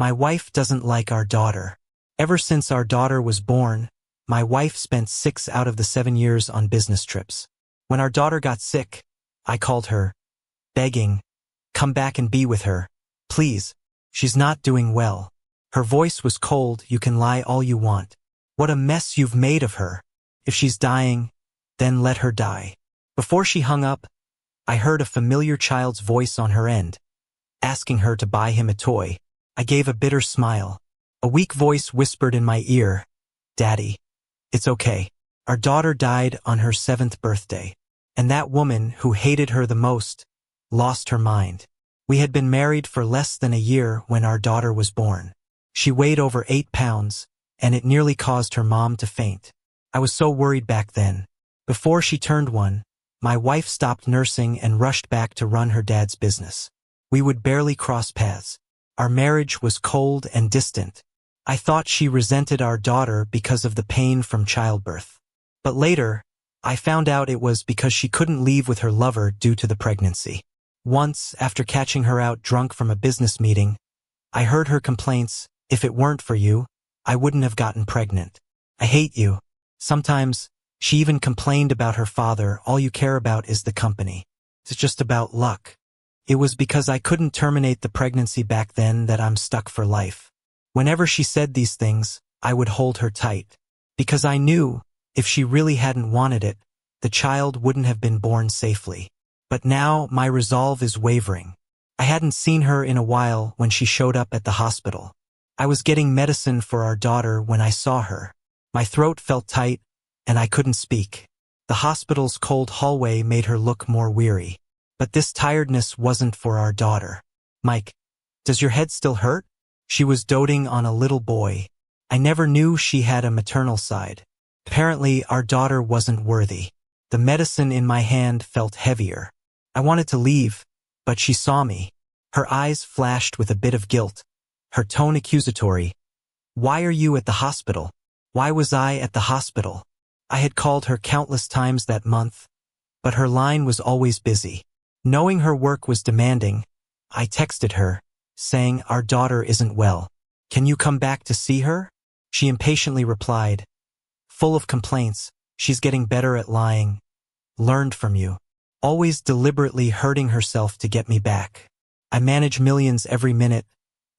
My wife doesn't like our daughter. Ever since our daughter was born, my wife spent 6 out of the 7 years on business trips. When our daughter got sick, I called her, begging, come back and be with her, please. She's not doing well. Her voice was cold. You can lie all you want. What a mess you've made of her. If she's dying, then let her die. Before she hung up, I heard a familiar child's voice on her end, asking her to buy him a toy. I gave a bitter smile. A weak voice whispered in my ear, Daddy, it's okay. Our daughter died on her 7th birthday, and that woman who hated her the most lost her mind. We had been married for less than a year when our daughter was born. She weighed over 8 pounds, and it nearly caused her mom to faint. I was so worried back then. Before she turned 1, my wife stopped nursing and rushed back to run her dad's business. We would barely cross paths. Our marriage was cold and distant. I thought she resented our daughter because of the pain from childbirth. But later, I found out it was because she couldn't leave with her lover due to the pregnancy. Once, after catching her out drunk from a business meeting, I heard her complaints, if it weren't for you, I wouldn't have gotten pregnant. I hate you. Sometimes, she even complained about her father. All you care about is the company. It's just about luck. It was because I couldn't terminate the pregnancy back then that I'm stuck for life. Whenever she said these things, I would hold her tight. Because I knew, if she really hadn't wanted it, the child wouldn't have been born safely. But now, my resolve is wavering. I hadn't seen her in a while when she showed up at the hospital. I was getting medicine for our daughter when I saw her. My throat felt tight, and I couldn't speak. The hospital's cold hallway made her look more weary. But this tiredness wasn't for our daughter. Mike, does your head still hurt? She was doting on a little boy. I never knew she had a maternal side. Apparently, our daughter wasn't worthy. The medicine in my hand felt heavier. I wanted to leave, but she saw me. Her eyes flashed with a bit of guilt, her tone accusatory. Why are you at the hospital? Why was I at the hospital? I had called her countless times that month, but her line was always busy. Knowing her work was demanding, I texted her, saying our daughter isn't well. Can you come back to see her? She impatiently replied, full of complaints, she's getting better at lying. Learned from you. Always deliberately hurting herself to get me back. I manage millions every minute,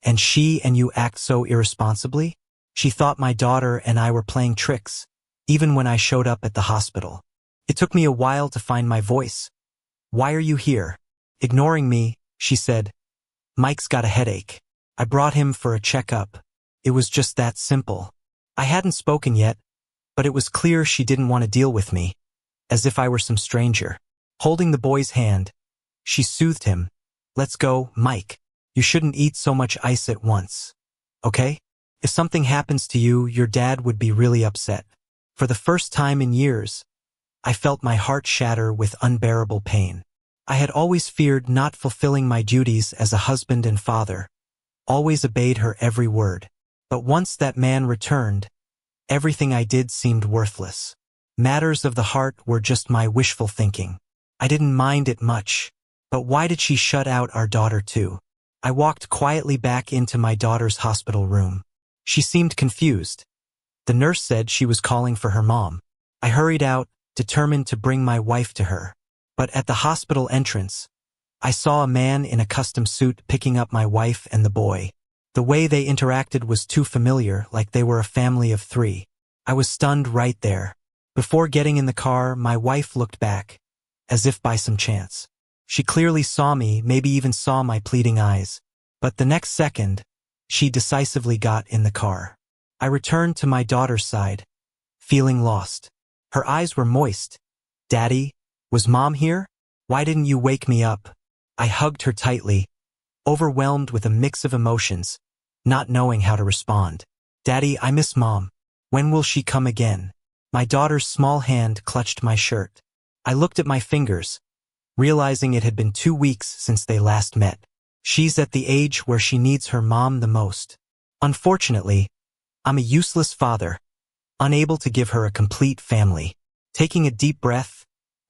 and she and you act so irresponsibly? She thought my daughter and I were playing tricks, even when I showed up at the hospital. It took me a while to find my voice. Why are you here? Ignoring me, she said, Mike's got a headache. I brought him for a checkup. It was just that simple. I hadn't spoken yet, but it was clear she didn't want to deal with me, as if I were some stranger. Holding the boy's hand, she soothed him. Let's go, Mike. You shouldn't eat so much ice at once. Okay? If something happens to you, your dad would be really upset. For the first time in years, I felt my heart shatter with unbearable pain. I had always feared not fulfilling my duties as a husband and father, always obeyed her every word. But once that man returned, everything I did seemed worthless. Matters of the heart were just my wishful thinking. I didn't mind it much, but why did she shut out our daughter too? I walked quietly back into my daughter's hospital room. She seemed confused. The nurse said she was calling for her mom. I hurried out, determined to bring my wife to her. But at the hospital entrance, I saw a man in a custom suit picking up my wife and the boy. The way they interacted was too familiar, like they were a family of 3. I was stunned right there. Before getting in the car, my wife looked back, as if by some chance. She clearly saw me, maybe even saw my pleading eyes. But the next second, she decisively got in the car. I returned to my daughter's side, feeling lost. Her eyes were moist. Daddy, was Mom here? Why didn't you wake me up? I hugged her tightly, overwhelmed with a mix of emotions, not knowing how to respond. Daddy, I miss Mom. When will she come again? My daughter's small hand clutched my shirt. I looked at my fingers, realizing it had been 2 weeks since they last met. She's at the age where she needs her mom the most. Unfortunately, I'm a useless father, unable to give her a complete family. Taking a deep breath,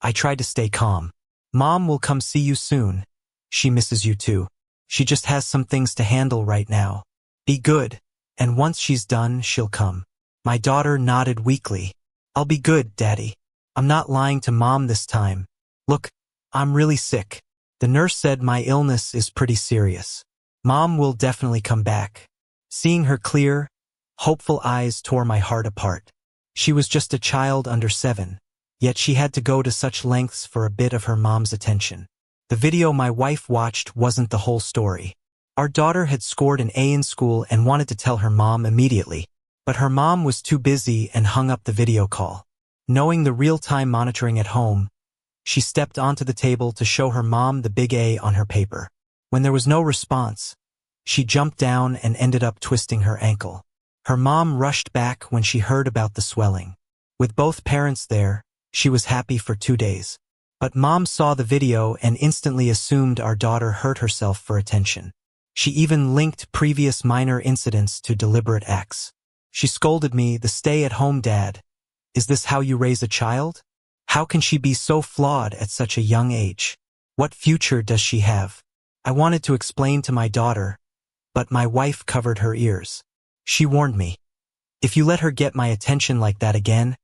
I tried to stay calm. Mom will come see you soon. She misses you too. She just has some things to handle right now. Be good, and once she's done, she'll come. My daughter nodded weakly. I'll be good, Daddy. I'm not lying to Mom this time. Look, I'm really sick. The nurse said my illness is pretty serious. Mom will definitely come back. Seeing her clear, hopeful eyes tore my heart apart. She was just a child under 7, yet she had to go to such lengths for a bit of her mom's attention. The video my wife watched wasn't the whole story. Our daughter had scored an A in school and wanted to tell her mom immediately, but her mom was too busy and hung up the video call. Knowing the real-time monitoring at home, she stepped onto the table to show her mom the big A on her paper. When there was no response, she jumped down and ended up twisting her ankle. Her mom rushed back when she heard about the swelling. With both parents there, she was happy for 2 days. But Mom saw the video and instantly assumed our daughter hurt herself for attention. She even linked previous minor incidents to deliberate acts. She scolded me, "The stay-at-home dad. Is this how you raise a child? How can she be so flawed at such a young age? What future does she have?" I wanted to explain to my daughter, but my wife covered her ears. She warned me, "If you let her get my attention like that again,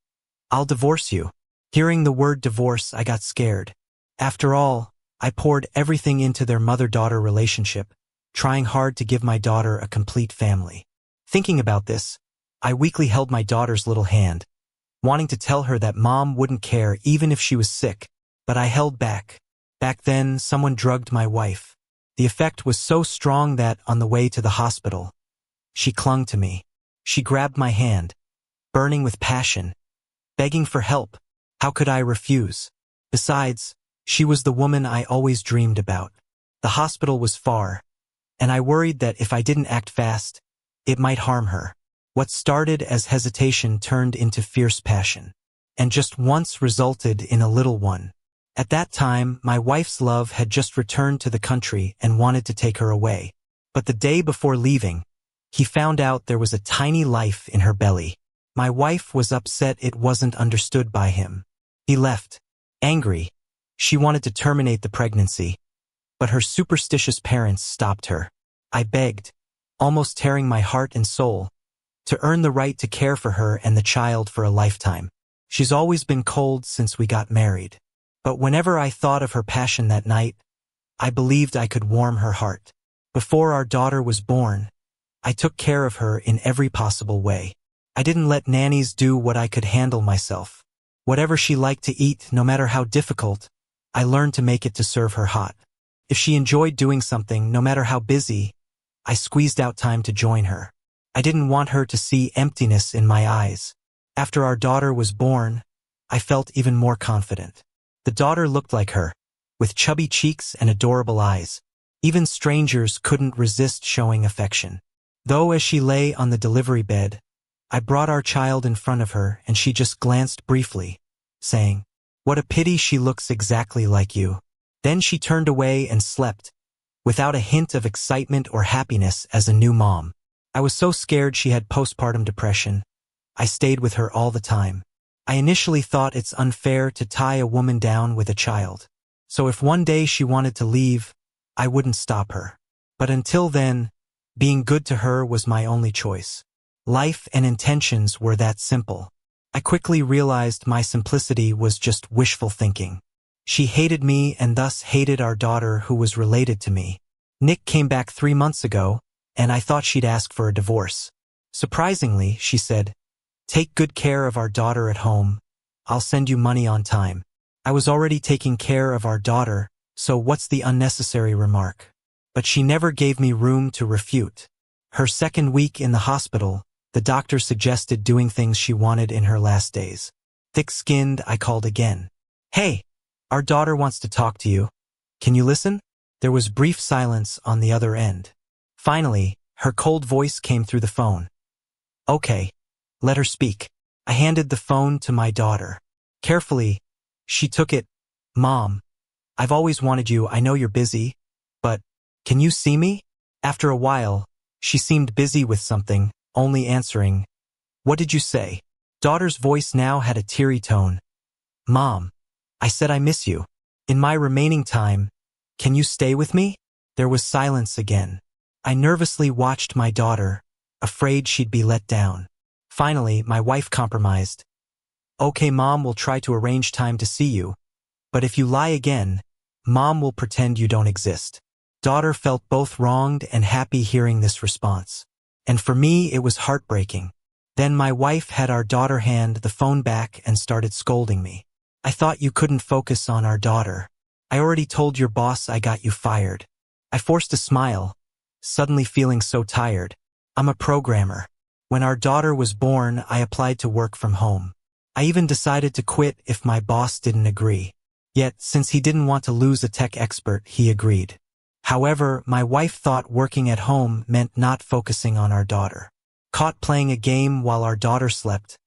I'll divorce you." Hearing the word divorce, I got scared. After all, I poured everything into their mother-daughter relationship, trying hard to give my daughter a complete family. Thinking about this, I weakly held my daughter's little hand, wanting to tell her that Mom wouldn't care even if she was sick, but I held back. Back then, someone drugged my wife. The effect was so strong that, on the way to the hospital, she clung to me. She grabbed my hand, burning with passion, begging for help. How could I refuse? Besides, she was the woman I always dreamed about. The hospital was far, and I worried that if I didn't act fast, it might harm her. What started as hesitation turned into fierce passion, and just once resulted in a little one. At that time, my wife's love had just returned to the country and wanted to take her away. But the day before leaving, he found out there was a tiny life in her belly. My wife was upset it wasn't understood by him. He left. Angry, she wanted to terminate the pregnancy, but her superstitious parents stopped her. I begged, almost tearing my heart and soul, to earn the right to care for her and the child for a lifetime. She's always been cold since we got married. But whenever I thought of her passion that night, I believed I could warm her heart. Before our daughter was born, I took care of her in every possible way. I didn't let nannies do what I could handle myself. Whatever she liked to eat, no matter how difficult, I learned to make it to serve her hot. If she enjoyed doing something, no matter how busy, I squeezed out time to join her. I didn't want her to see emptiness in my eyes. After our daughter was born, I felt even more confident. The daughter looked like her, with chubby cheeks and adorable eyes. Even strangers couldn't resist showing affection. Though as she lay on the delivery bed, I brought our child in front of her and she just glanced briefly, saying, "What a pity she looks exactly like you." Then she turned away and slept, without a hint of excitement or happiness as a new mom. I was so scared she had postpartum depression. I stayed with her all the time. I initially thought it's unfair to tie a woman down with a child. So if one day she wanted to leave, I wouldn't stop her. But until then, being good to her was my only choice. Life and intentions were that simple. I quickly realized my simplicity was just wishful thinking. She hated me and thus hated our daughter who was related to me. Nick came back 3 months ago, and I thought she'd ask for a divorce. Surprisingly, she said, "Take good care of our daughter at home. I'll send you money on time." I was already taking care of our daughter, so what's the unnecessary remark? But she never gave me room to refute. Her second week in the hospital, the doctor suggested doing things she wanted in her last days. Thick-skinned, I called again. "Hey, our daughter wants to talk to you. Can you listen?" There was brief silence on the other end. Finally, her cold voice came through the phone. "Okay, let her speak." I handed the phone to my daughter. Carefully, she took it. "Mom, I've always wanted you. I know you're busy, but can you see me?" After a while, she seemed busy with something, only answering, "What did you say?" Daughter's voice now had a teary tone. "Mom, I said I miss you. In my remaining time, can you stay with me?" There was silence again. I nervously watched my daughter, afraid she'd be let down. Finally, my wife compromised. Okay, Mom will try to arrange time to see you, but if you lie again, Mom will pretend you don't exist. Daughter felt both wronged and happy hearing this response. And for me, it was heartbreaking. Then my wife had our daughter hand the phone back and started scolding me. I thought you couldn't focus on our daughter. I already told your boss I got you fired. I forced a smile, suddenly feeling so tired. I'm a programmer. When our daughter was born, I applied to work from home. I even decided to quit if my boss didn't agree. Yet, since he didn't want to lose a tech expert, he agreed. However, my wife thought working at home meant not focusing on our daughter. Caught playing a game while our daughter slept,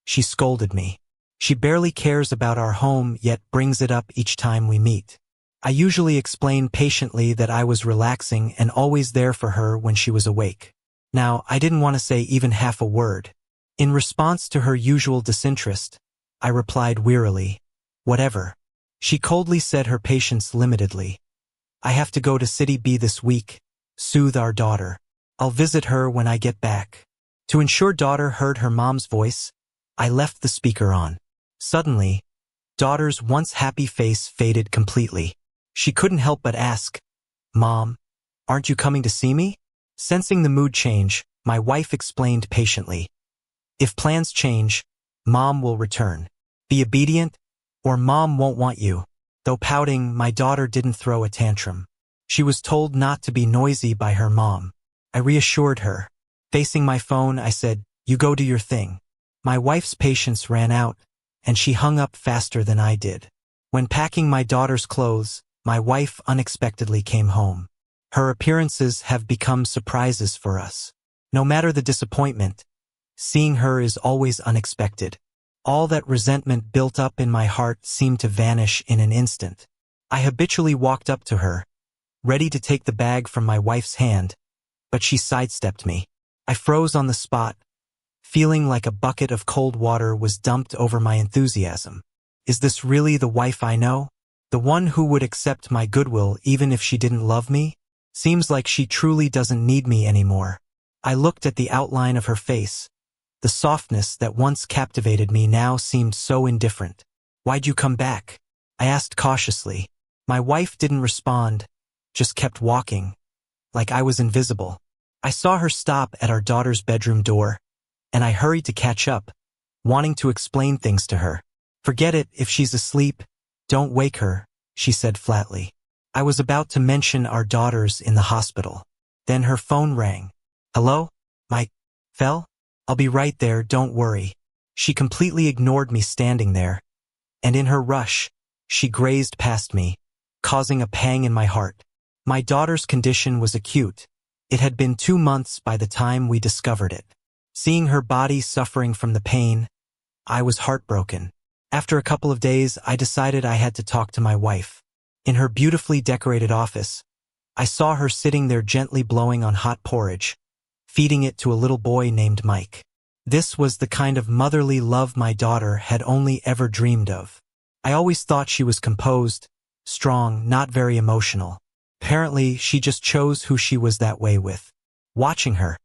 she scolded me. She barely cares about our home, yet brings it up each time we meet. I usually explain patiently that I was relaxing and always there for her when she was awake. Now, I didn't want to say even half a word. In response to her usual disinterest, I replied wearily, "Whatever." She coldly said her patience limitedly. "I have to go to City B this week, soothe our daughter. I'll visit her when I get back." To ensure daughter heard her mom's voice, I left the speaker on. Suddenly, daughter's once happy face faded completely. She couldn't help but ask, "Mom, aren't you coming to see me?" Sensing the mood change, my wife explained patiently. "If plans change, Mom will return. Be obedient, or Mom won't want you." Though pouting, my daughter didn't throw a tantrum. She was told not to be noisy by her mom. I reassured her. Facing my phone, I said, "You go do your thing." My wife's patience ran out, and she hung up faster than I did. When packing my daughter's clothes, my wife unexpectedly came home. Her appearances have become surprises for us. No matter the disappointment, seeing her is always unexpected. All that resentment built up in my heart seemed to vanish in an instant. I habitually walked up to her, ready to take the bag from my wife's hand, but she sidestepped me. I froze on the spot, feeling like a bucket of cold water was dumped over my enthusiasm. Is this really the wife I know? The one who would accept my goodwill even if she didn't love me? Seems like she truly doesn't need me anymore. I looked at the outline of her face. The softness that once captivated me now seemed so indifferent. "Why'd you come back?" I asked cautiously. My wife didn't respond, just kept walking, like I was invisible. I saw her stop at our daughter's bedroom door, and I hurried to catch up, wanting to explain things to her. "Forget it, if she's asleep, don't wake her," she said flatly. I was about to mention our daughters in the hospital. Then her phone rang. "Hello? Mike? Fell? I'll be right there, don't worry." She completely ignored me standing there, and in her rush, she grazed past me, causing a pang in my heart. My daughter's condition was acute. It had been 2 months by the time we discovered it. Seeing her body suffering from the pain, I was heartbroken. After a couple of days, I decided I had to talk to my wife. In her beautifully decorated office, I saw her sitting there gently blowing on hot porridge, feeding it to a little boy named Mike. This was the kind of motherly love my daughter had only ever dreamed of. I always thought she was composed, strong, not very emotional. Apparently, she just chose who she was that way with. Watching her,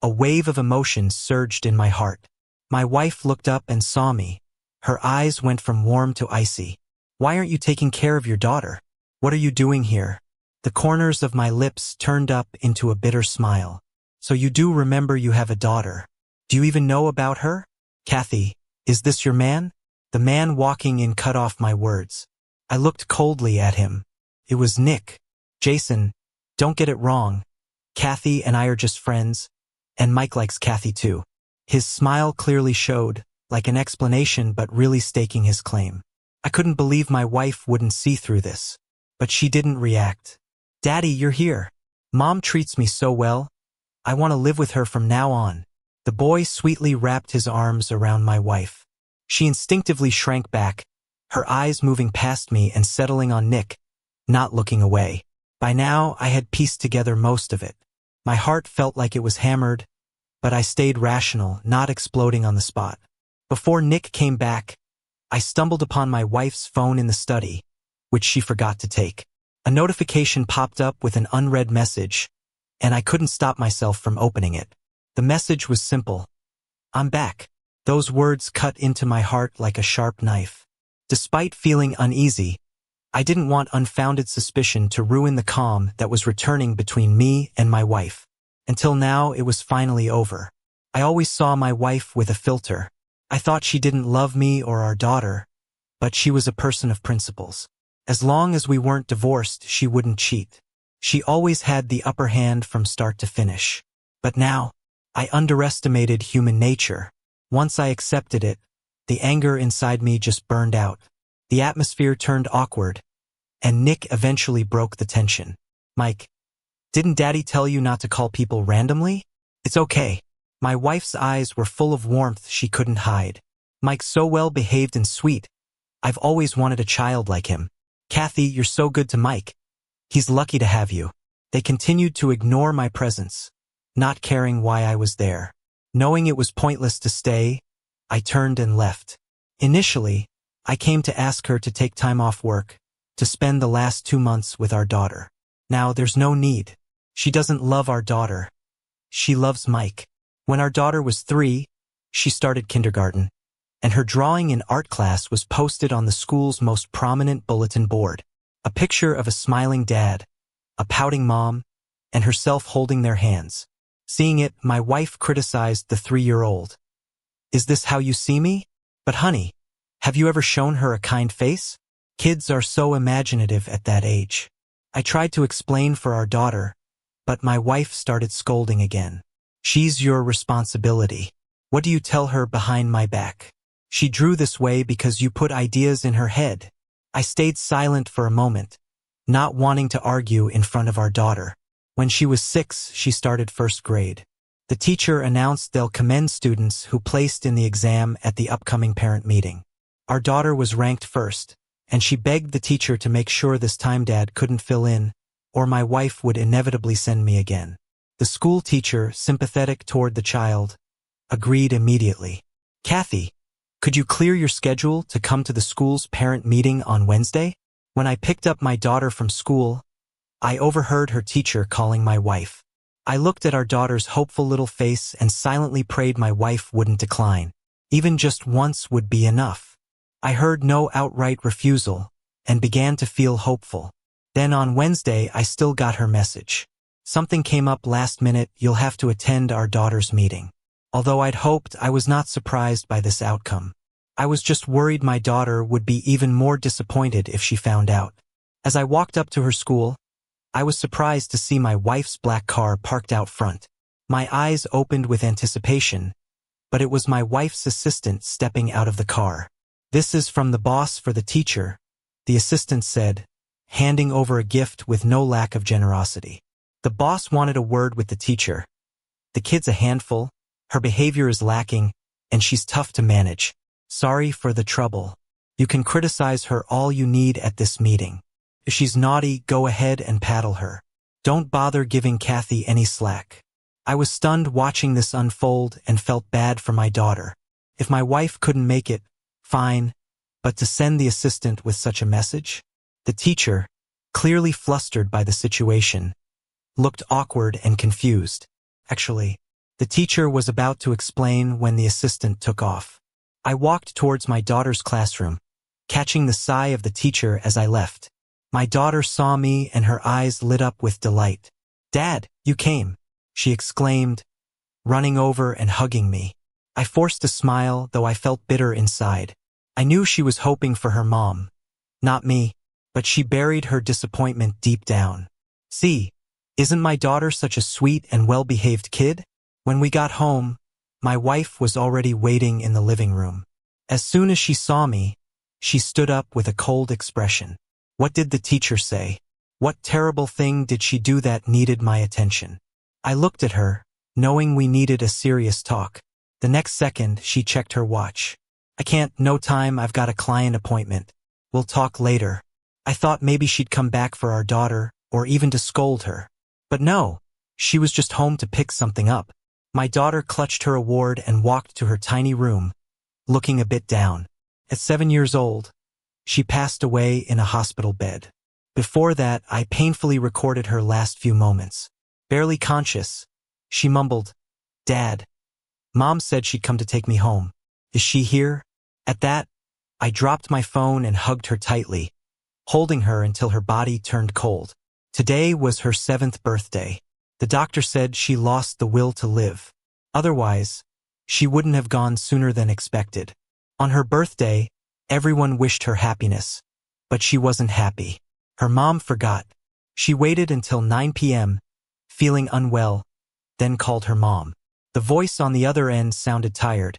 a wave of emotion surged in my heart. My wife looked up and saw me. Her eyes went from warm to icy. "Why aren't you taking care of your daughter? What are you doing here?" The corners of my lips turned up into a bitter smile. "So you do remember you have a daughter. Do you even know about her?" "Kathy, is this your man?" The man walking in cut off my words. I looked coldly at him. It was Nick. "Jason, don't get it wrong. Kathy and I are just friends, and Mike likes Kathy too." His smile clearly showed, like an explanation but really staking his claim. I couldn't believe my wife wouldn't see through this. But she didn't react. "Daddy, you're here. Mom treats me so well. I want to live with her from now on." The boy sweetly wrapped his arms around my wife. She instinctively shrank back, her eyes moving past me and settling on Nick, not looking away. By now, I had pieced together most of it. My heart felt like it was hammered, but I stayed rational, not exploding on the spot. Before Nick came back, I stumbled upon my wife's phone in the study, which she forgot to take. A notification popped up with an unread message. and I couldn't stop myself from opening it. The message was simple. I'm back. Those words cut into my heart like a sharp knife. Despite feeling uneasy, I didn't want unfounded suspicion to ruin the calm that was returning between me and my wife. Until now, it was finally over. I always saw my wife with a filter. I thought she didn't love me or our daughter, but she was a person of principles. As long as we weren't divorced, she wouldn't cheat. She always had the upper hand from start to finish. But now, I underestimated human nature. Once I accepted it, the anger inside me just burned out. The atmosphere turned awkward, and Nick eventually broke the tension. Mike, didn't Daddy tell you not to call people randomly? It's okay. My wife's eyes were full of warmth she couldn't hide. Mike's so well behaved and sweet. I've always wanted a child like him. Kathy, you're so good to Mike. He's lucky to have you. They continued to ignore my presence, not caring why I was there. Knowing it was pointless to stay, I turned and left. Initially, I came to ask her to take time off work, to spend the last 2 months with our daughter. Now, there's no need. She doesn't love our daughter. She loves Mike. When our daughter was 3, she started kindergarten, and her drawing in art class was posted on the school's most prominent bulletin board. A picture of a smiling dad, a pouting mom, and herself holding their hands. Seeing it, my wife criticized the 3-year-old. Is this how you see me? But honey, have you ever shown her a kind face? Kids are so imaginative at that age. I tried to explain for our daughter, but my wife started scolding again. She's your responsibility. What do you tell her behind my back? She drew this way because you put ideas in her head. I stayed silent for a moment, not wanting to argue in front of our daughter. When she was 6, she started 1st grade. The teacher announced they'll commend students who placed in the exam at the upcoming parent meeting. Our daughter was ranked 1st, and she begged the teacher to make sure this time Dad couldn't fill in, or my wife would inevitably send me again. The school teacher, sympathetic toward the child, agreed immediately. Kathy, could you clear your schedule to come to the school's parent meeting on Wednesday? When I picked up my daughter from school, I overheard her teacher calling my wife. I looked at our daughter's hopeful little face and silently prayed my wife wouldn't decline. Even just once would be enough. I heard no outright refusal and began to feel hopeful. Then on Wednesday, I still got her message. Something came up last minute, you'll have to attend our daughter's meeting. Although I'd hoped, I was not surprised by this outcome. I was just worried my daughter would be even more disappointed if she found out. As I walked up to her school, I was surprised to see my wife's black car parked out front. My eyes opened with anticipation, but it was my wife's assistant stepping out of the car. This is from the boss for the teacher, the assistant said, handing over a gift with no lack of generosity. The boss wanted a word with the teacher. The kid's a handful, her behavior is lacking, and she's tough to manage. Sorry for the trouble. You can criticize her all you need at this meeting. If she's naughty, go ahead and paddle her. Don't bother giving Kathy any slack. I was stunned watching this unfold and felt bad for my daughter. If my wife couldn't make it, fine, but to send the assistant with such a message? The teacher, clearly flustered by the situation, looked awkward and confused. Actually, the teacher was about to explain when the assistant took off. I walked towards my daughter's classroom, catching the sigh of the teacher as I left. My daughter saw me and her eyes lit up with delight. Dad, you came, she exclaimed, running over and hugging me. I forced a smile, though I felt bitter inside. I knew she was hoping for her mom, not me, but she buried her disappointment deep down. See, isn't my daughter such a sweet and well-behaved kid? When we got home, my wife was already waiting in the living room. As soon as she saw me, she stood up with a cold expression. What did the teacher say? What terrible thing did she do that needed my attention? I looked at her, knowing we needed a serious talk. The next second, she checked her watch. I can't, no time, I've got a client appointment. We'll talk later. I thought maybe she'd come back for our daughter, or even to scold her. But no, she was just home to pick something up. My daughter clutched her award and walked to her tiny room, looking a bit down. At 7 years old, she passed away in a hospital bed. Before that, I painfully recorded her last few moments. Barely conscious, she mumbled, "Dad, Mom said she'd come to take me home. Is she here?" At that, I dropped my phone and hugged her tightly, holding her until her body turned cold. Today was her 7th birthday. The doctor said she lost the will to live. Otherwise, she wouldn't have gone sooner than expected. On her birthday, everyone wished her happiness, but she wasn't happy. Her mom forgot. She waited until 9 p.m., feeling unwell, then called her mom. The voice on the other end sounded tired.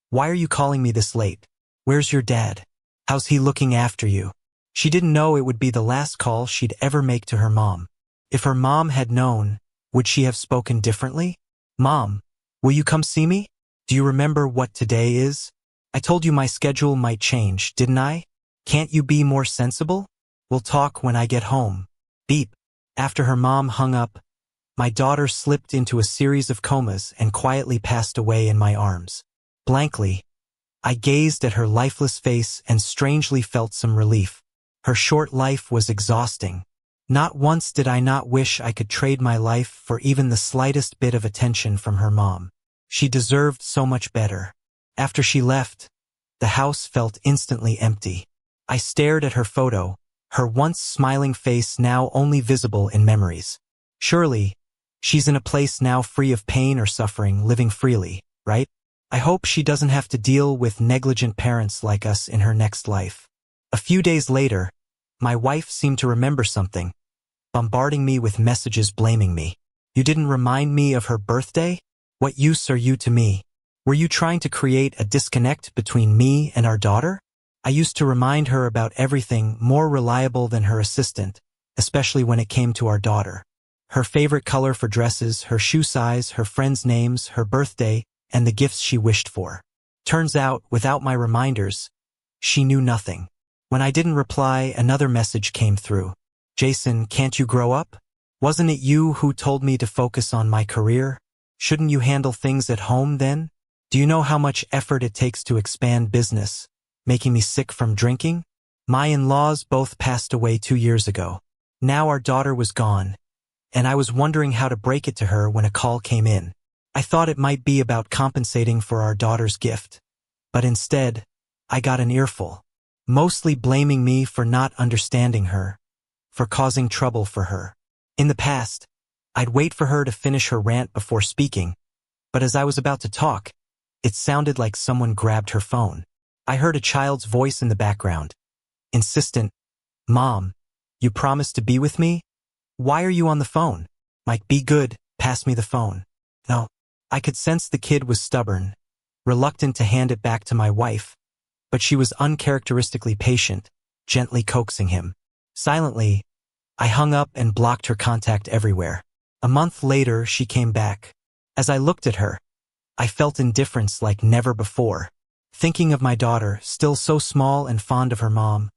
"Why are you calling me this late? Where's your dad? How's he looking after you?" She didn't know it would be the last call she'd ever make to her mom. If her mom had known, would she have spoken differently? "Mom, will you come see me? Do you remember what today is? I told you my schedule might change, didn't I? Can't you be more sensible? We'll talk when I get home." Beep. After her mom hung up, my daughter slipped into a series of comas and quietly passed away in my arms. Blankly, I gazed at her lifeless face and strangely felt some relief. Her short life was exhausting. Not once did I not wish I could trade my life for even the slightest bit of attention from her mom. She deserved so much better. After she left, the house felt instantly empty. I stared at her photo, her once smiling face now only visible in memories. Surely, she's in a place now free of pain or suffering, living freely, right? I hope she doesn't have to deal with negligent parents like us in her next life. A few days later, my wife seemed to remember something, bombarding me with messages blaming me. "You didn't remind me of her birthday? What use are you to me? Were you trying to create a disconnect between me and our daughter?" I used to remind her about everything more reliable than her assistant, especially when it came to our daughter. Her favorite color for dresses, her shoe size, her friends' names, her birthday, and the gifts she wished for. Turns out, without my reminders, she knew nothing. When I didn't reply, another message came through. "Jason, can't you grow up? Wasn't it you who told me to focus on my career? Shouldn't you handle things at home then? Do you know how much effort it takes to expand business, making me sick from drinking? My in-laws both passed away 2 years ago. Now our daughter was gone, and I was wondering how to break it to her when a call came in. I thought it might be about compensating for our daughter's gift, but instead, I got an earful, mostly blaming me for not understanding her, for causing trouble for her. In the past, I'd wait for her to finish her rant before speaking, but as I was about to talk, it sounded like someone grabbed her phone. I heard a child's voice in the background, insistent, "Mom, you promised to be with me? Why are you on the phone? Mike, be good, pass me the phone." No. I could sense the kid was stubborn, reluctant to hand it back to my wife, but she was uncharacteristically patient, gently coaxing him. Silently, I hung up and blocked her contact everywhere. A month later, she came back. As I looked at her, I felt indifference like never before. Thinking of my daughter, still so small and fond of her mom,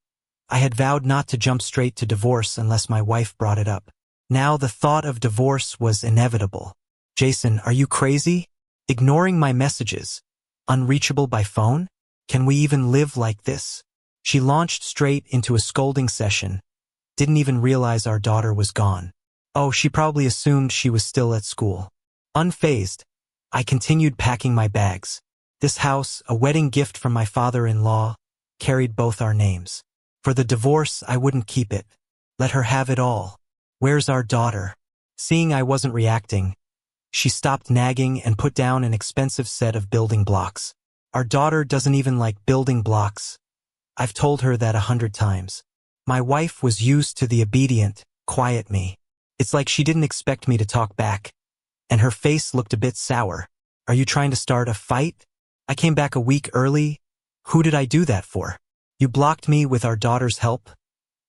I had vowed not to jump straight to divorce unless my wife brought it up. Now the thought of divorce was inevitable. "Jason, are you crazy? Ignoring my messages? Unreachable by phone? Can we even live like this?" She launched straight into a scolding session, didn't even realize our daughter was gone. Oh, she probably assumed she was still at school. Unfazed, I continued packing my bags. This house, a wedding gift from my father-in-law, carried both our names. For the divorce, I wouldn't keep it. Let her have it all. "Where's our daughter?" Seeing I wasn't reacting, she stopped nagging and put down an expensive set of building blocks. "Our daughter doesn't even like building blocks. I've told her that 100 times. My wife was used to the obedient, quiet me. It's like she didn't expect me to talk back, and her face looked a bit sour. Are you trying to start a fight? I came back a week early. Who did I do that for? You blocked me with our daughter's help?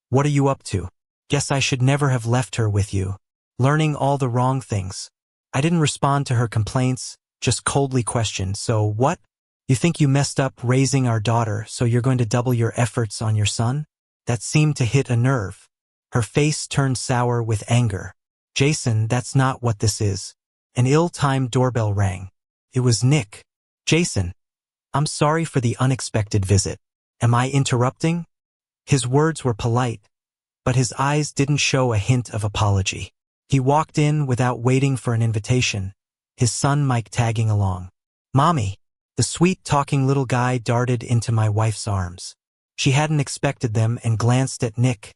What are you up to? Guess I should never have left her with you, learning all the wrong things." I didn't respond to her complaints, just coldly questioned, "So what? You think you messed up raising our daughter, so you're going to double your efforts on your son?" That seemed to hit a nerve. Her face turned sour with anger. "Jason, that's not what this is." An ill-timed doorbell rang. It was Nick. "Jason, I'm sorry for the unexpected visit. Am I interrupting?" His words were polite, but his eyes didn't show a hint of apology. He walked in without waiting for an invitation, his son Mike tagging along. "Mommy!" The sweet-talking little guy darted into my wife's arms. She hadn't expected them and glanced at Nick,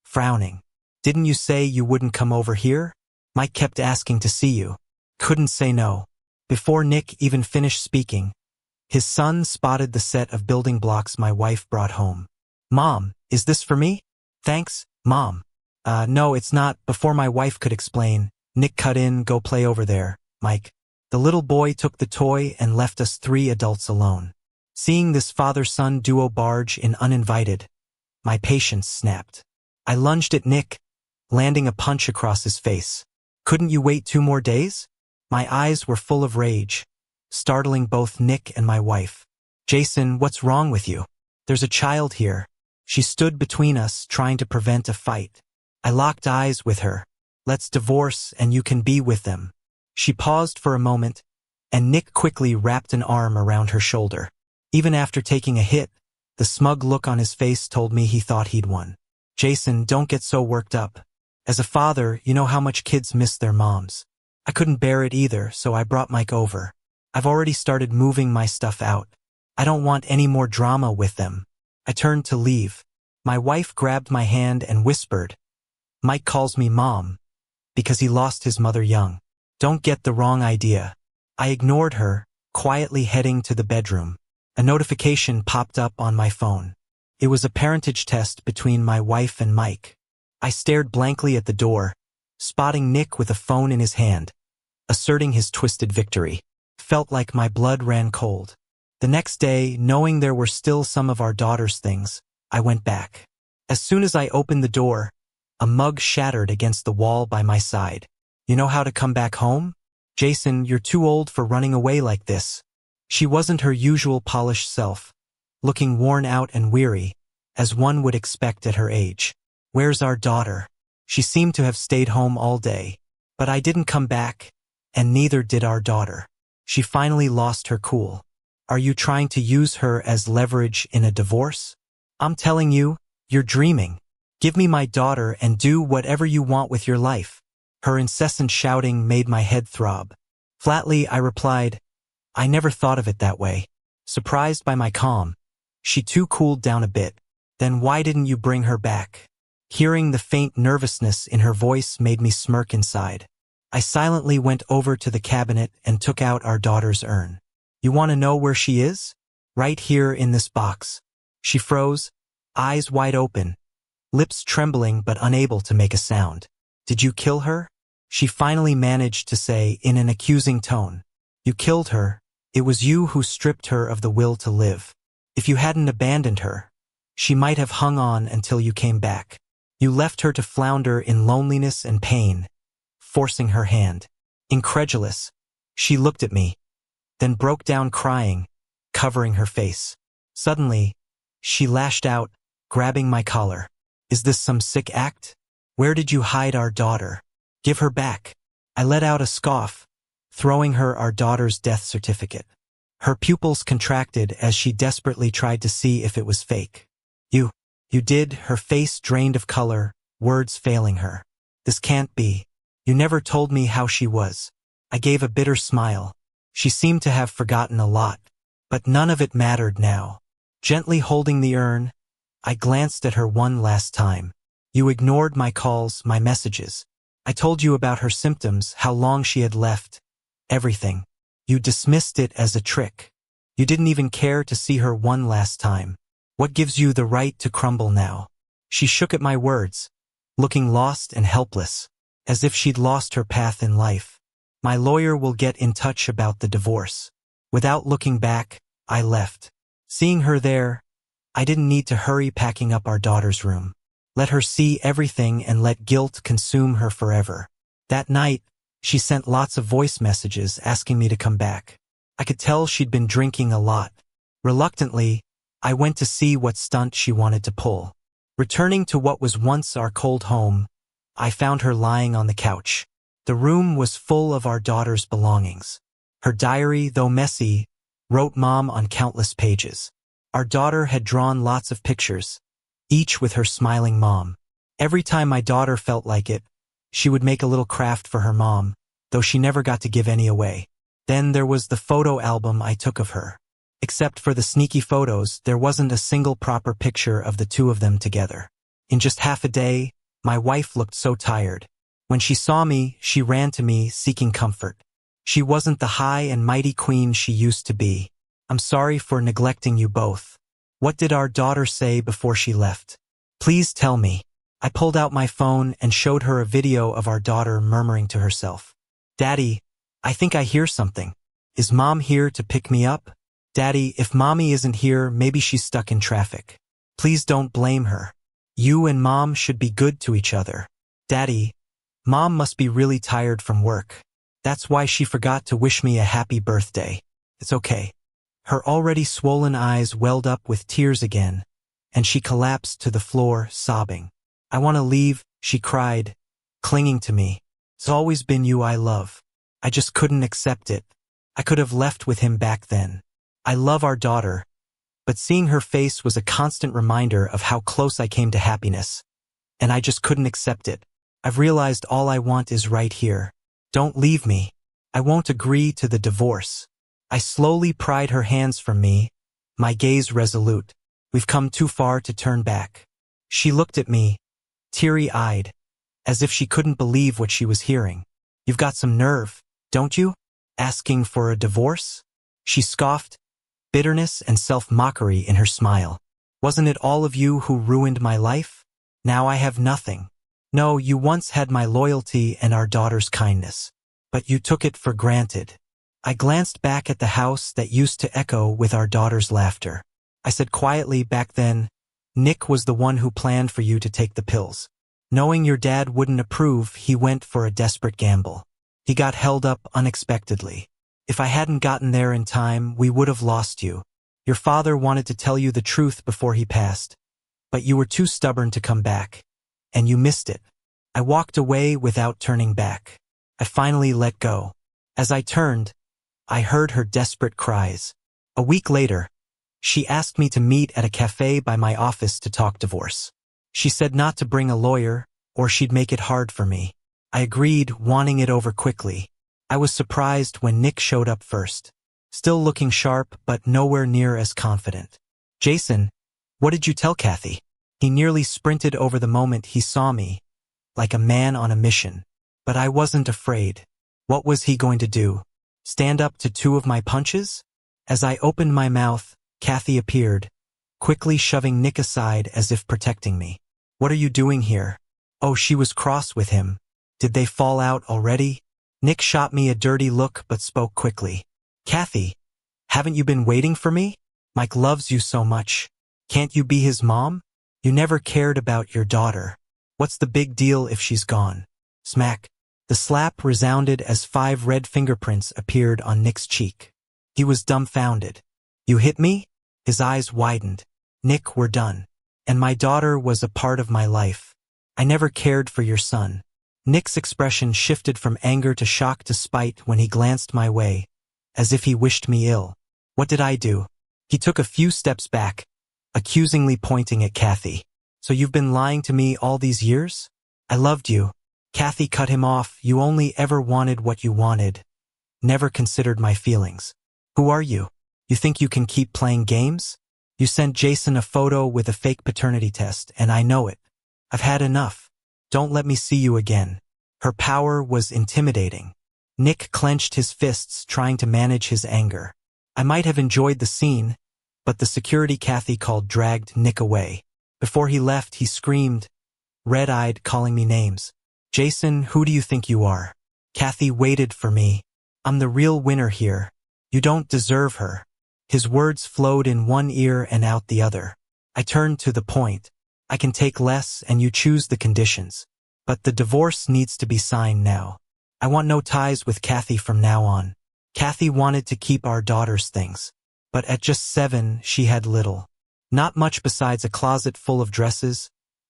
frowning. "Didn't you say you wouldn't come over here?" Mike kept asking to see you. Couldn't say no. Before Nick even finished speaking, his son spotted the set of building blocks my wife brought home. "Mom, is this for me?" "Thanks, Mom." No, it's not." Before my wife could explain, Nick cut in, "Go play over there, Mike." The little boy took the toy and left us 3 adults alone. Seeing this father-son duo barge in uninvited, my patience snapped. I lunged at Nick, landing a punch across his face. "Couldn't you wait 2 more days?" My eyes were full of rage, startling both Nick and my wife. "Jason, what's wrong with you? There's a child here." She stood between us, trying to prevent a fight. I locked eyes with her. "Let's divorce and you can be with them." She paused for a moment, and Nick quickly wrapped an arm around her shoulder. Even after taking a hit, the smug look on his face told me he thought he'd won. "Jason, don't get so worked up. As a father, you know how much kids miss their moms." I couldn't bear it either, so I brought Mike over. "I've already started moving my stuff out. I don't want any more drama with them." I turned to leave. My wife grabbed my hand and whispered, "Mike calls me Mom because he lost his mother young. Don't get the wrong idea." I ignored her, quietly heading to the bedroom. A notification popped up on my phone. It was a parentage test between my wife and Mike. I stared blankly at the door, spotting Nick with a phone in his hand, asserting his twisted victory. Felt like my blood ran cold. The next day, knowing there were still some of our daughter's things, I went back. As soon as I opened the door, a mug shattered against the wall by my side. "You know how to come back home? Jason, you're too old for running away like this." She wasn't her usual polished self, looking worn out and weary, as one would expect at her age. "Where's our daughter?" She seemed to have stayed home all day, but I didn't come back, and neither did our daughter. She finally lost her cool. "Are you trying to use her as leverage in a divorce?" "I'm telling you, you're dreaming. Give me my daughter and do whatever you want with your life." Her incessant shouting made my head throb. Flatly, I replied, "I never thought of it that way." Surprised by my calm, she too cooled down a bit. "Then why didn't you bring her back?" Hearing the faint nervousness in her voice made me smirk inside. I silently went over to the cabinet and took out our daughter's urn. "You want to know where she is?" "Right here in this box." She froze, eyes wide open, lips trembling but unable to make a sound. "Did you kill her?" She finally managed to say in an accusing tone. "You killed her. It was you who stripped her of the will to live. If you hadn't abandoned her, she might have hung on until you came back. You left her to flounder in loneliness and pain, forcing her hand." Incredulous, she looked at me, then broke down crying, covering her face. Suddenly, she lashed out, grabbing my collar. "Is this some sick act? Where did you hide our daughter? Give her back." I let out a scoff, throwing her our daughter's death certificate. Her pupils contracted as she desperately tried to see if it was fake. You did," her face drained of color, words failing her. "This can't be. You never told me how she was." I gave a bitter smile. She seemed to have forgotten a lot, but none of it mattered now. Gently holding the urn, I glanced at her one last time. "You ignored my calls, my messages. I told you about her symptoms, how long she had left. Everything. You dismissed it as a trick. You didn't even care to see her one last time. What gives you the right to crumble now?" She shook at my words, looking lost and helpless, as if she'd lost her path in life. "My lawyer will get in touch about the divorce." Without looking back, I left. Seeing her there, I didn't need to hurry packing up our daughter's room. Let her see everything and let guilt consume her forever. That night, she sent lots of voice messages asking me to come back. I could tell she'd been drinking a lot. Reluctantly, I went to see what stunt she wanted to pull. Returning to what was once our cold home, I found her lying on the couch. The room was full of our daughter's belongings. Her diary, though messy, wrote Mom on countless pages. Our daughter had drawn lots of pictures, each with her smiling mom. Every time my daughter felt like it, She would make a little craft for her mom, though she never got to give any away. Then there was the photo album I took of her. Except for the sneaky photos, there wasn't a single proper picture of the two of them together. In just half a day, my wife looked so tired. When she saw me, she ran to me, seeking comfort. She wasn't the high and mighty queen she used to be. I'm sorry for neglecting you both. What did our daughter say before she left? Please tell me. I pulled out my phone and showed her a video of our daughter murmuring to herself. Daddy, I think I hear something. Is Mom here to pick me up? Daddy, if Mommy isn't here, maybe she's stuck in traffic. Please don't blame her. You and Mom should be good to each other. Daddy, Mom must be really tired from work. That's why she forgot to wish me a happy birthday. It's okay. Her already swollen eyes welled up with tears again, and she collapsed to the floor, sobbing. I want to leave, she cried, clinging to me. It's always been you I love. I just couldn't accept it. I could have left with him back then. I love our daughter, but seeing her face was a constant reminder of how close I came to happiness, and I just couldn't accept it. I've realized all I want is right here. Don't leave me. I won't agree to the divorce. I slowly pried her hands from me, my gaze resolute. We've come too far to turn back. She looked at me, teary-eyed, as if she couldn't believe what she was hearing. You've got some nerve, don't you? Asking for a divorce? She scoffed, bitterness and self-mockery in her smile. Wasn't it all of you who ruined my life? Now I have nothing. No, you once had my loyalty and our daughter's kindness, but you took it for granted. I glanced back at the house that used to echo with our daughter's laughter. I said quietly back then, Nick was the one who planned for you to take the pills. Knowing your dad wouldn't approve, he went for a desperate gamble. He got held up unexpectedly. If I hadn't gotten there in time, we would have lost you. Your father wanted to tell you the truth before he passed, but you were too stubborn to come back, and you missed it. I walked away without turning back. I finally let go. As I turned, I heard her desperate cries. A week later, she asked me to meet at a cafe by my office to talk divorce. She said not to bring a lawyer, or she'd make it hard for me. I agreed, wanting it over quickly. I was surprised when Nick showed up first, still looking sharp but nowhere near as confident. Jason, what did you tell Kathy? He nearly sprinted over the moment he saw me, like a man on a mission. But I wasn't afraid. What was he going to do? Stand up to two of my punches? As I opened my mouth, Kathy appeared, quickly shoving Nick aside as if protecting me. What are you doing here? Oh, she was cross with him. Did they fall out already? Nick shot me a dirty look but spoke quickly. Kathy, haven't you been waiting for me? Mike loves you so much. Can't you be his mom? You never cared about your daughter. What's the big deal if she's gone? Smack. The slap resounded as 5 red fingerprints appeared on Nick's cheek. He was dumbfounded. You hit me? His eyes widened. Nick, we're done. And my daughter was a part of my life. I never cared for your son. Nick's expression shifted from anger to shock to spite when he glanced my way, as if he wished me ill. What did I do? He took a few steps back, accusingly pointing at Kathy. So you've been lying to me all these years? I loved you. Kathy cut him off. You only ever wanted what you wanted. Never considered my feelings. Who are you? You think you can keep playing games? You sent Jason a photo with a fake paternity test, and I know it. I've had enough. Don't let me see you again. Her power was intimidating. Nick clenched his fists, trying to manage his anger. I might have enjoyed the scene, but the security Kathy called dragged Nick away. Before he left, he screamed, red-eyed, calling me names. Jason, who do you think you are? Kathy waited for me. I'm the real winner here. You don't deserve her. His words flowed in one ear and out the other. I turned to the point. I can take less and you choose the conditions. But the divorce needs to be signed now. I want no ties with Kathy from now on. Kathy wanted to keep our daughter's things. But at just 7, she had little. Not much besides a closet full of dresses,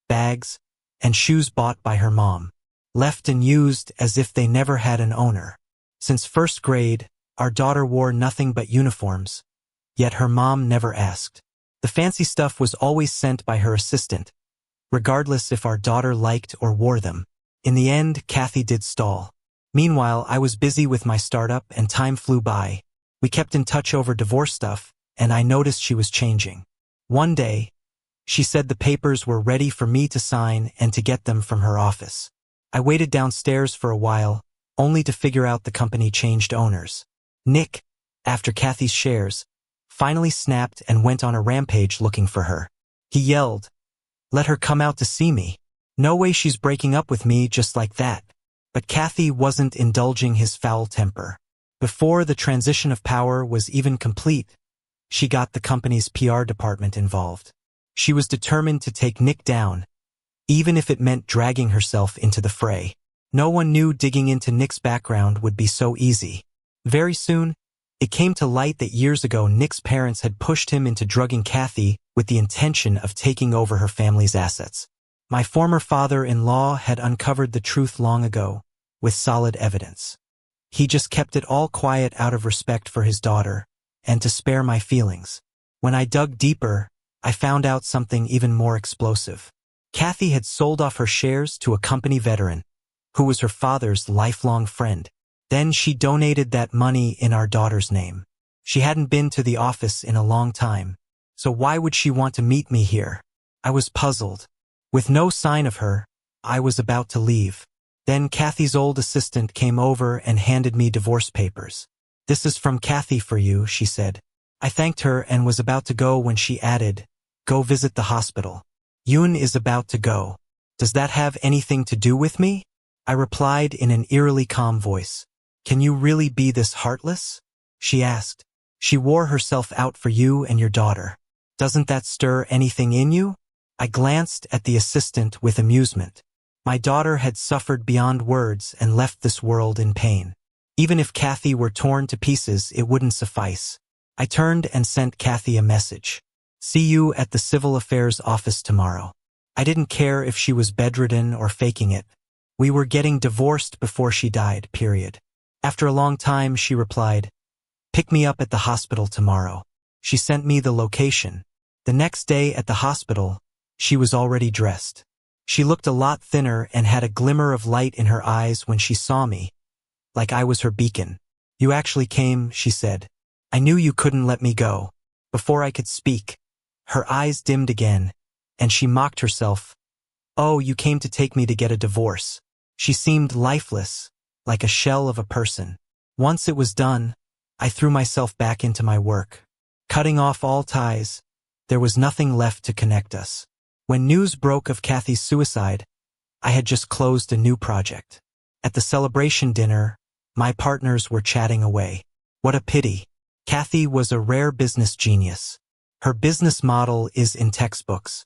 bags, and shoes bought by her mom. Left and used as if they never had an owner. Since first grade, our daughter wore nothing but uniforms. Yet her mom never asked. The fancy stuff was always sent by her assistant, regardless if our daughter liked or wore them. In the end, Kathy did stall. Meanwhile, I was busy with my startup and time flew by. We kept in touch over divorce stuff, and I noticed she was changing. One day, she said the papers were ready for me to sign and to get them from her office. I waited downstairs for a while, only to figure out the company changed owners. Nick, after Kathy's shares, finally snapped and went on a rampage looking for her. He yelled, "Let her come out to see me. No way she's breaking up with me just like that." But Kathy wasn't indulging his foul temper. Before the transition of power was even complete, she got the company's PR department involved. She was determined to take Nick down, even if it meant dragging herself into the fray. No one knew digging into Nick's background would be so easy. Very soon, it came to light that years ago Nick's parents had pushed him into drugging Kathy with the intention of taking over her family's assets. My former father-in-law had uncovered the truth long ago, with solid evidence. He just kept it all quiet out of respect for his daughter, and to spare my feelings. When I dug deeper, I found out something even more explosive. Kathy had sold off her shares to a company veteran, who was her father's lifelong friend. Then she donated that money in our daughter's name. She hadn't been to the office in a long time, so why would she want to meet me here? I was puzzled. With no sign of her, I was about to leave. Then Kathy's old assistant came over and handed me divorce papers. "This is from Kathy for you," she said. I thanked her and was about to go when she added, "Go visit the hospital. Yoon is about to go. Does that have anything to do with me?" I replied in an eerily calm voice. "Can you really be this heartless?" she asked. "She wore herself out for you and your daughter. Doesn't that stir anything in you?" I glanced at the assistant with amusement. My daughter had suffered beyond words and left this world in pain. Even if Kathy were torn to pieces, it wouldn't suffice. I turned and sent Kathy a message. "See you at the Civil Affairs office tomorrow." I didn't care if she was bedridden or faking it. We were getting divorced before she died, period. After a long time, she replied, "Pick me up at the hospital tomorrow." She sent me the location. The next day at the hospital, she was already dressed. She looked a lot thinner and had a glimmer of light in her eyes when she saw me, like I was her beacon. "You actually came," she said. "I knew you couldn't let me go." Before I could speak, her eyes dimmed again, and she mocked herself. "Oh, you came to take me to get a divorce." She seemed lifeless, like a shell of a person. Once it was done, I threw myself back into my work. Cutting off all ties, there was nothing left to connect us. When news broke of Kathy's suicide, I had just closed a new project. At the celebration dinner, my partners were chatting away. What a pity. Kathy was a rare business genius. Her business model is in textbooks.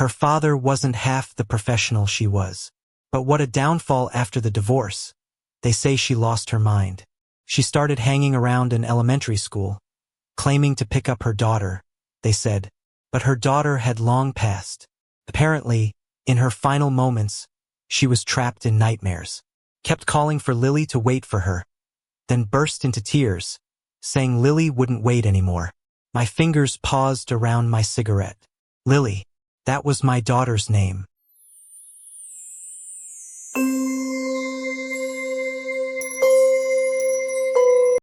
Her father wasn't half the professional she was. But what a downfall after the divorce. They say she lost her mind. She started hanging around an elementary school, claiming to pick up her daughter, they said. But her daughter had long passed. Apparently, in her final moments, she was trapped in nightmares. Kept calling for Lily to wait for her, then burst into tears, saying Lily wouldn't wait anymore. My fingers paused around my cigarette. Lily, that was my daughter's name.